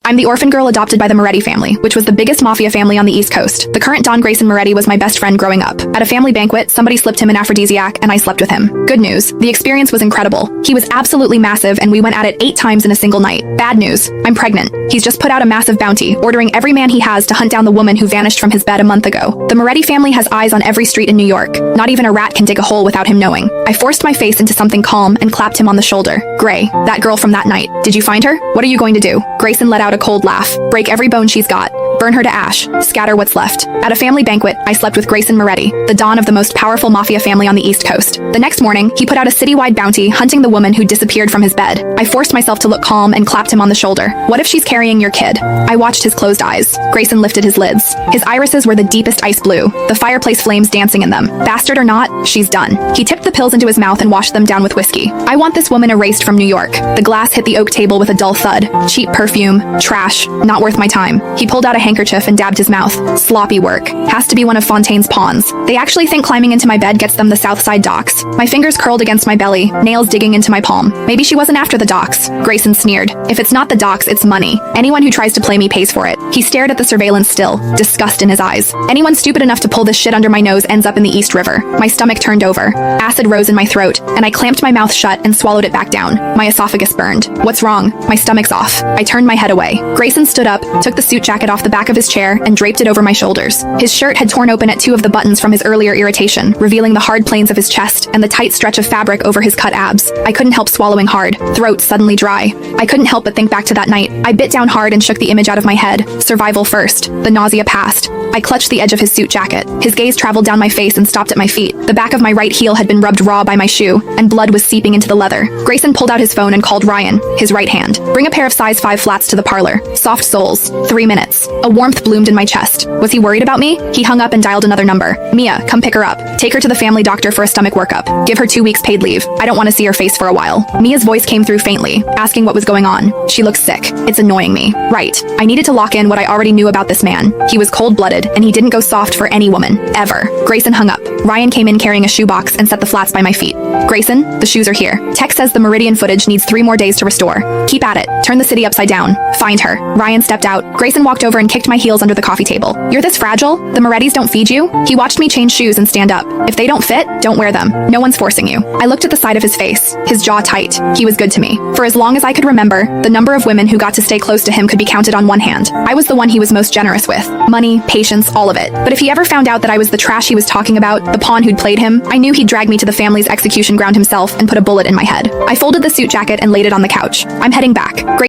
I'm the orphan girl adopted by the Moretti family, which was the biggest mafia family on the East Coast. The current Don Grayson Moretti was my best friend growing up. At a family banquet, somebody slipped him an aphrodisiac and I slept with him. Good news, the experience was incredible. He was absolutely massive and we went at it 8 times in a single night. Bad news, I'm pregnant. He's just put out a massive bounty, ordering every man he has to hunt down the woman who vanished from his bed a month ago. The Moretti family has eyes on every street in New York. Not even a rat can dig a hole without him knowing. I forced my face into something calm and clapped him on the shoulder. Gray, that girl from that night. Did you find her? What are you going to do? Grayson let out a cold laugh. Break every bone she's got. Burn her to ash. Scatter what's left. At a family banquet, I slept with Grayson Moretti, the don of the most powerful mafia family on the East Coast. The next morning, he put out a citywide bounty hunting the woman who disappeared from his bed. I forced myself to look calm and clapped him on the shoulder. What if she's carrying your kid? I watched his closed eyes. Grayson lifted his lids. His irises were the deepest ice blue, the fireplace flames dancing in them. Bastard or not, she's done. He tipped the pills into his mouth and washed them down with whiskey. I want this woman erased from New York. The glass hit the oak table with a dull thud. Cheap perfume. Trash. Not worth my time. He pulled out a handkerchief and dabbed his mouth. Sloppy work. Has to be one of Fontaine's pawns. They actually think climbing into my bed gets them the Southside docks. My fingers curled against my belly, nails digging into my palm. Maybe she wasn't after the docks. Grayson sneered. If it's not the docks, it's money. Anyone who tries to play me pays for it. He stared at the surveillance still, disgust in his eyes. Anyone stupid enough to pull this shit under my nose ends up in the East River. My stomach turned over. Acid rose in my throat, and I clamped my mouth shut and swallowed it back down. My esophagus burned. What's wrong? My stomach's off. I turned my head away. Grayson stood up, took the suit jacket off the back of his chair, and draped it over my shoulders. His shirt had torn open at 2 of the buttons from his earlier irritation, revealing the hard planes of his chest and the tight stretch of fabric over his cut abs. I couldn't help swallowing hard, throat suddenly dry. I couldn't help but think back to that night. I bit down hard and shook the image out of my head. Survival first. The nausea passed. I clutched the edge of his suit jacket. His gaze traveled down my face and stopped at my feet. The back of my right heel had been rubbed raw by my shoe, and blood was seeping into the leather. Grayson pulled out his phone and called Ryan, his right hand. Bring a pair of size 5 flats to the parlor. Soft soles. 3 minutes. A warmth bloomed in my chest. Was he worried about me? He hung up and dialed another number. Mia, come pick her up. Take her to the family doctor for a stomach workup. Give her 2 weeks paid leave. I don't want to see her face for a while. Mia's voice came through faintly, asking what was going on. She looks sick. It's annoying me. Right. I needed to lock in what I already knew about this man. He was cold-blooded, and he didn't go soft for any woman. Ever. Grayson hung up. Ryan came in carrying a shoebox and set the flats by my feet. Grayson, the shoes are here. Tech says the Meridian footage needs 3 more days to restore. Keep at it. Turn the city upside down. Find her. Ryan stepped out. Grayson walked over and kicked my heels under the coffee table. You're this fragile? The Morettis don't feed you? He watched me change shoes and stand up. If they don't fit, don't wear them. No one's forcing you. I looked at the side of his face, his jaw tight. He was good to me. For as long as I could remember, the number of women who got to stay close to him could be counted on one hand. I was the one he was most generous with. Money, patience, all of it. But if he ever found out that I was the trash he was talking about, the pawn who'd played him, I knew he'd drag me to the family's execution ground himself and put a bullet in my head. I folded the suit jacket and laid it on the couch. I'm heading back.